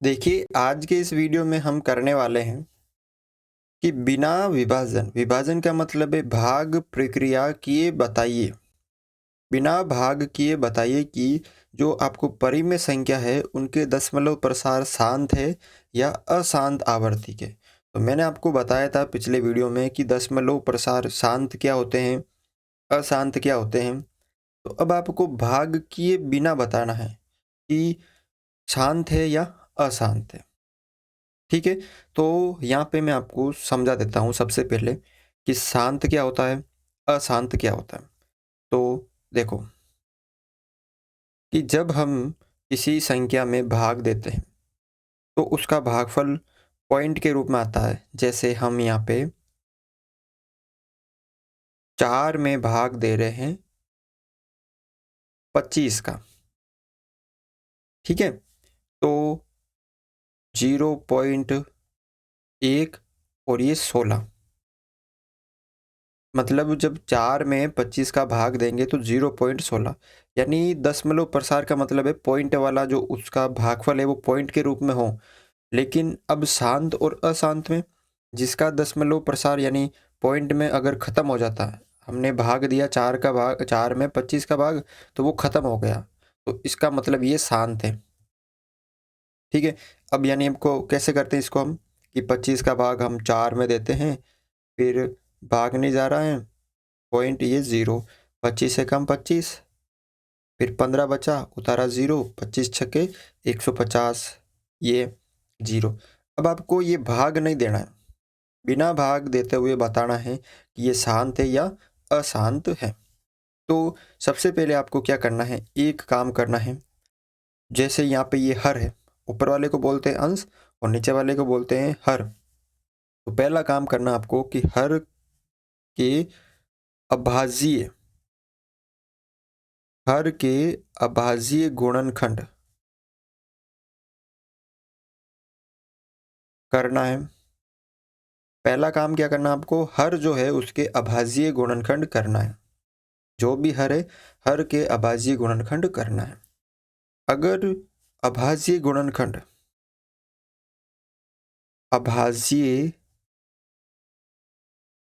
देखिए, आज के इस वीडियो में हम करने वाले हैं कि बिना विभाजन विभाजन का मतलब है भाग प्रक्रिया किए बताइए। बिना भाग किए बताइए कि जो आपको परिमेय संख्या है उनके दशमलव प्रसार शांत है या अशांत आवर्ती के। तो मैंने आपको बताया था पिछले वीडियो में कि दशमलव प्रसार शांत क्या होते हैं, अशांत क्या होते हैं। तो अब आपको भाग किए बिना बताना है कि शांत है या अशांत है। ठीक है, तो यहाँ पे मैं आपको समझा देता हूँ सबसे पहले कि शांत क्या होता है, अशांत क्या होता है। तो देखो कि जब हम किसी संख्या में भाग देते हैं, तो उसका भागफल पॉइंट के रूप में आता है। जैसे हम यहाँ पे 4 में भाग दे रहे हैं 25 का, ठीक है? तो 0.1 और ये 16, मतलब जब 4 में 25 का भाग देंगे तो 0.16, यानी दशमलव प्रसार का मतलब है पॉइंट वाला जो उसका भागफल है वो पॉइंट के रूप में हो। लेकिन अब शांत और अशांत में जिसका दशमलव प्रसार यानी पॉइंट में अगर ख़त्म हो जाता है, हमने भाग दिया 4 का भाग, 4 में 25 का भाग, तो वो ख़त्म हो गया, तो इसका मतलब ये शांत है। ठीक है, अब यानी हमको कैसे करते हैं इसको हम कि 25 का भाग हम 4 में देते हैं, फिर भाग नहीं जा रहा है, पॉइंट ये 0, 25 से कम 25, फिर 15 बचा, उतारा 0, 25 छक्के 150, ये 0। अब आपको ये भाग नहीं देना है, बिना भाग देते हुए बताना है कि ये शांत है या अशांत है। तो सबसे पहले आपको क्या करना है, एक काम करना है। जैसे यहाँ पे ये हर है, ऊपर वाले को बोलते हैं अंश और नीचे वाले को बोलते हैं हर। तो पहला काम करना आपको कि हर के अभाज्य, हर के अभाज्य गुणनखंड करना है। पहला काम क्या करना है आपको, हर जो है उसके अभाज्य गुणनखंड करना है। जो भी हर है, हर के अभाज्य गुणनखंड करना है। अगर अभाज्य गुणनखंड, अभाज्य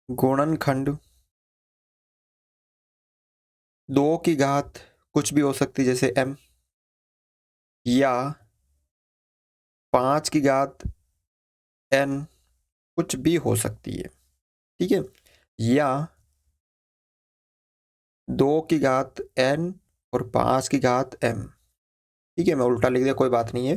गुणनखंड 2 की घात कुछ भी हो सकती है, जैसे m, या 5 की घात n, कुछ भी हो सकती है। ठीक है, या 2 की घात n और 5 की घात m। ठीक है, मैं उल्टा लिख दिया, कोई बात नहीं है।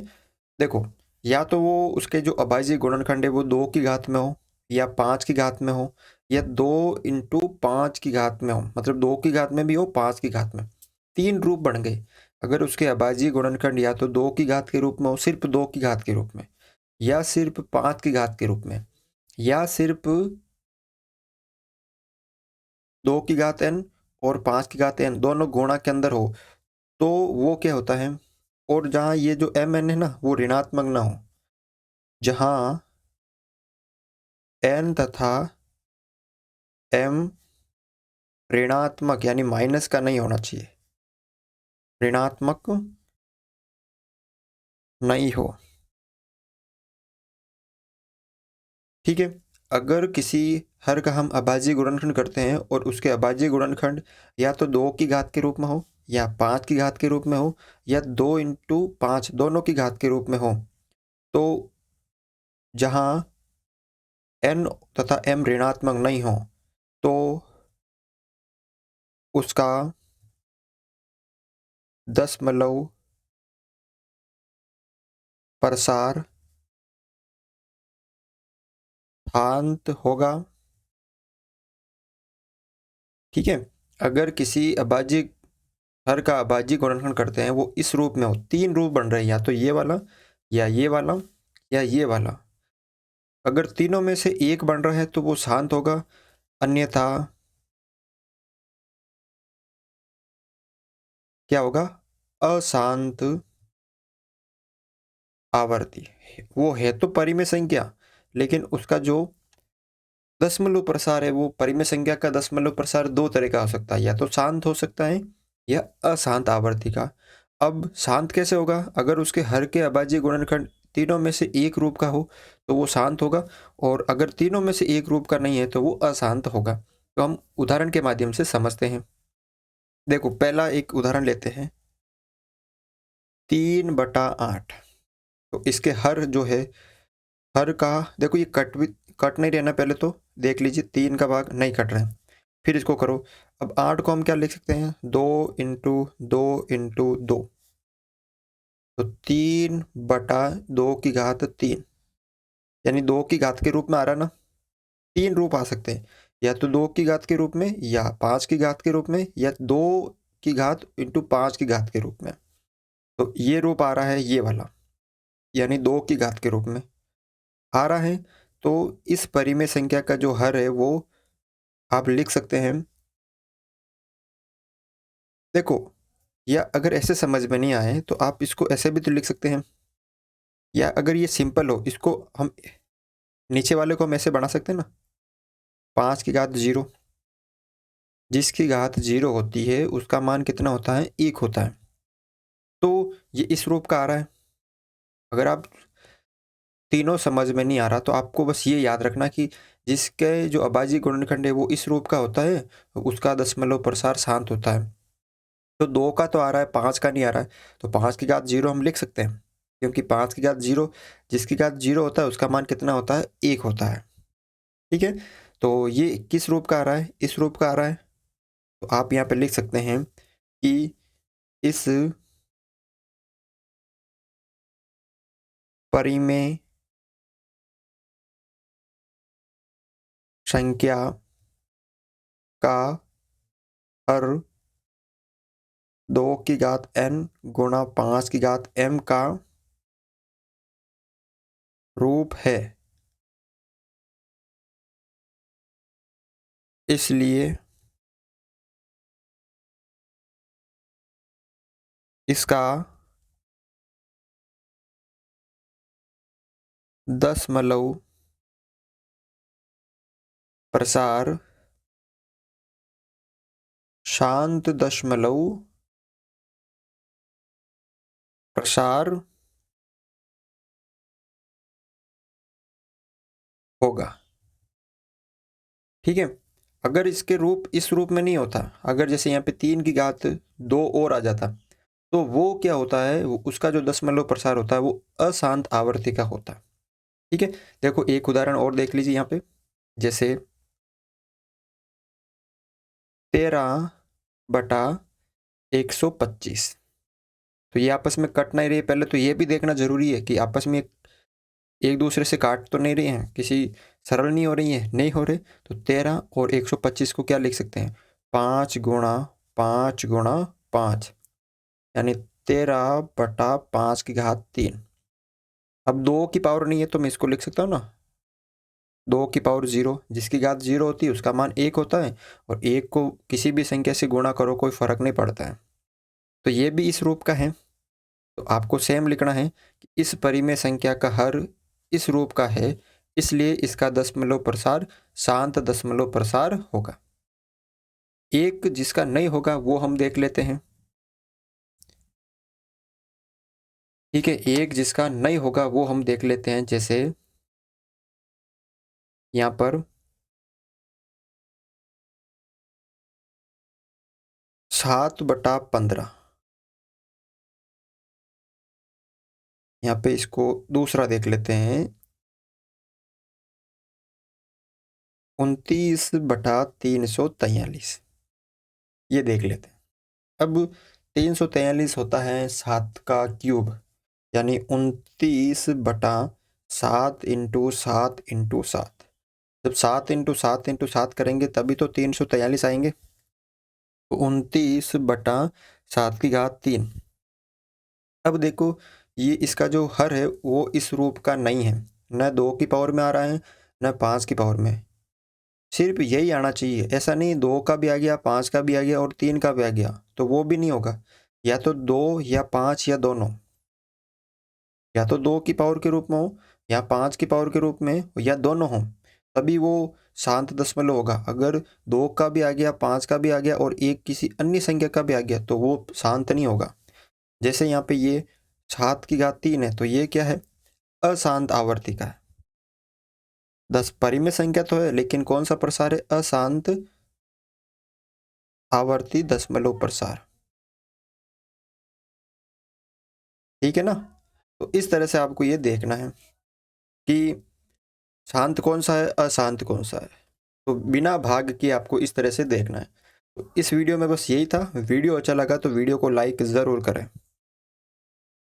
देखो, या तो वो उसके जो अभाज्य गुणनखंड है वो 2 की घात में हो, या 5 की घात में हो, या 2 इंटू 5 की घात में हो, मतलब 2 की घात में भी हो, 5 की घात में। 3 रूप बन गए। अगर उसके अभाज्य गुणनखंड या तो 2 की घात के रूप में हो, सिर्फ 2 की घात के रूप में, या सिर्फ 5 की घात के रूप में, या सिर्फ 2 की घात n और 5 की घात n दोनों गुणा के अंदर हो, तो वो क्या होता है। और जहाँ ये जो m n है ना वो ऋणात्मक ना हो, जहाँ n तथा m ऋणात्मक यानी माइनस का नहीं होना चाहिए, ऋणात्मक नहीं हो। ठीक है, अगर किसी हर का हम अभाज्य गुणनखंड करते हैं और उसके अभाज्य गुणनखंड या तो 2 की घात के रूप में हो, या 5 की घात के रूप में हो, या 2 इंटू 5 दोनों की घात के रूप में हो, तो जहाँ n तथा m ऋणात्मक नहीं हो, तो उसका दशमलव प्रसार शांत होगा। ठीक है, अगर किसी अभाज्य हर का अभाज्य गुणनखंड करते हैं वो इस रूप में हो, 3 रूप बन रहे हैं, या तो ये वाला, या ये वाला, या ये वाला। अगर तीनों में से एक बन रहा है तो वो शांत होगा, अन्यथा क्या होगा, अशांत आवर्ती। वो है तो परिमेय संख्या, लेकिन उसका जो दशमलव प्रसार है वो परिमेय संख्या का दशमलव प्रसार 2 तरह का हो सकता है, या तो शांत हो सकता है या अशांत आवर्ती का। अब शांत कैसे होगा, अगर उसके हर के अभाज्य गुणनखंड तीनों में से एक रूप का हो तो वो शांत होगा, और अगर तीनों में से एक रूप का नहीं है तो वो अशांत होगा। तो हम उदाहरण के माध्यम से समझते हैं। देखो, पहला एक उदाहरण लेते हैं, 3/8। तो इसके हर जो है, हर का देखो, ये कट नहीं रहना। पहले तो देख लीजिए, 3 का भाग नहीं कट रहा है। फिर इसको करो। अब 8 को हम क्या लिख सकते हैं, 2 × 2 × 2। तो 3/2 की घात 3, यानी 2 की घात के रूप में आ रहा ना। 3 रूप आ सकते हैं, या तो 2 की घात के रूप में, या 5 की घात के रूप में, या 2 की घात × 5 की घात के रूप में। तो ये रूप आ रहा है ये वाला, यानी 2 की घात के रूप में आ रहा है। तो इस परिमेय संख्या का जो हर है वो आप लिख सकते हैं। देखो, या अगर ऐसे समझ में नहीं आए तो आप इसको ऐसे भी तो लिख सकते हैं, या अगर ये सिंपल हो, इसको हम नीचे वाले को हम ऐसे बना सकते हैं ना, 5 की घात 0। जिसकी घात 0 होती है उसका मान कितना होता है, 1 होता है। तो ये इस रूप का आ रहा है। अगर आप तीनों समझ में नहीं आ रहा तो आपको बस ये याद रखना कि जिसके जो अभाज्य गुणनखंड है वो इस रूप का होता है, उसका दशमलव प्रसार शांत होता है। तो 2 का तो आ रहा है, 5 का नहीं आ रहा है। तो 5 की घात 0 हम लिख सकते हैं, क्योंकि 5 की घात 0, जिसकी घात 0 होता है उसका मान कितना होता है, 1 होता है। ठीक है। तो ये किस रूप का आ रहा है, इस रूप का आ रहा है। तो आप यहाँ पे लिख सकते हैं कि इस परिमेय संख्या का हर 2 की घात n गुणा 5 की घात m का रूप है। इसलिए इसका दशमलव प्रसार शांत दशमलव प्रसार होगा। ठीक है। अगर इसके रूप इस रूप में नहीं होता, अगर जैसे यहाँ पे 3 की घात 2 और आ जाता, तो वो क्या होता है, उसका जो दशमलव प्रसार होता है वो अशांत आवर्ती का होता है। ठीक है। देखो, एक उदाहरण और देख लीजिए यहाँ पे, जैसे 13/125। तो ये आपस में कट नहीं रही है। पहले तो ये भी देखना जरूरी है कि आपस में एक दूसरे से काट तो नहीं रहे हैं, किसी सरल नहीं हो रही है, नहीं हो रहे। तो 13 और 125 को क्या लिख सकते हैं, 5 × 5 × 5, यानी 13/5 की घात 3। अब 2 की पावर नहीं है तो मैं इसको लिख सकता हूँ ना, 2 की पावर 0। जिसकी घात 0 होती है उसका मान 1 होता है, और 1 को किसी भी संख्या से गुणा करो, कोई फर्क नहीं पड़ता है। तो ये भी इस रूप का है। तो आपको सेम लिखना है कि इस परिमेय संख्या का हर इस रूप का है, इसलिए इसका दशमलव प्रसार शांत दशमलव प्रसार होगा। एक जिसका नहीं होगा वो हम देख लेते हैं। ठीक है, एक जिसका नहीं होगा वो हम देख लेते हैं। जैसे यहाँ पर 7/15, यहाँ पे इसको दूसरा देख लेते हैं, 29/343, ये देख लेते हैं। अब 343 होता है 7 का क्यूब, यानी 29/7 × 7 × 7। जब 7 × 7 × 7 करेंगे तभी तो 343 आएंगे। तो 29/7 की घात 3। अब देखो, ये इसका जो हर है वो इस रूप का नहीं है, न 2 की पावर में आ रहा है, न 5 की पावर में। सिर्फ यही आना चाहिए, ऐसा नहीं 2 का भी आ गया, 5 का भी आ गया और 3 का भी आ गया, तो वो भी नहीं होगा। या तो 2 या 5 या दोनों, या तो 2 की पावर के रूप में हो, या 5 की पावर के रूप में, या दोनों हो, तभी वो शांत दशमलव होगा। अगर 2 का भी आ गया, 5 का भी आ गया और एक किसी अन्य संख्या का भी आ गया तो वो शांत नहीं होगा। जैसे यहाँ पे ये 7 की घात 3 है, तो ये क्या है, अशांत आवर्ती का है। 10 परिमेय संख्या तो है, लेकिन कौन सा प्रसार है? अशांत आवर्ती दशमलव प्रसार। ठीक है ना। तो इस तरह से आपको ये देखना है कि शांत कौन सा है, अशांत कौन सा है। तो बिना भाग के आपको इस तरह से देखना है। तो इस वीडियो में बस यही था। वीडियो अच्छा लगा तो वीडियो को लाइक ज़रूर करें।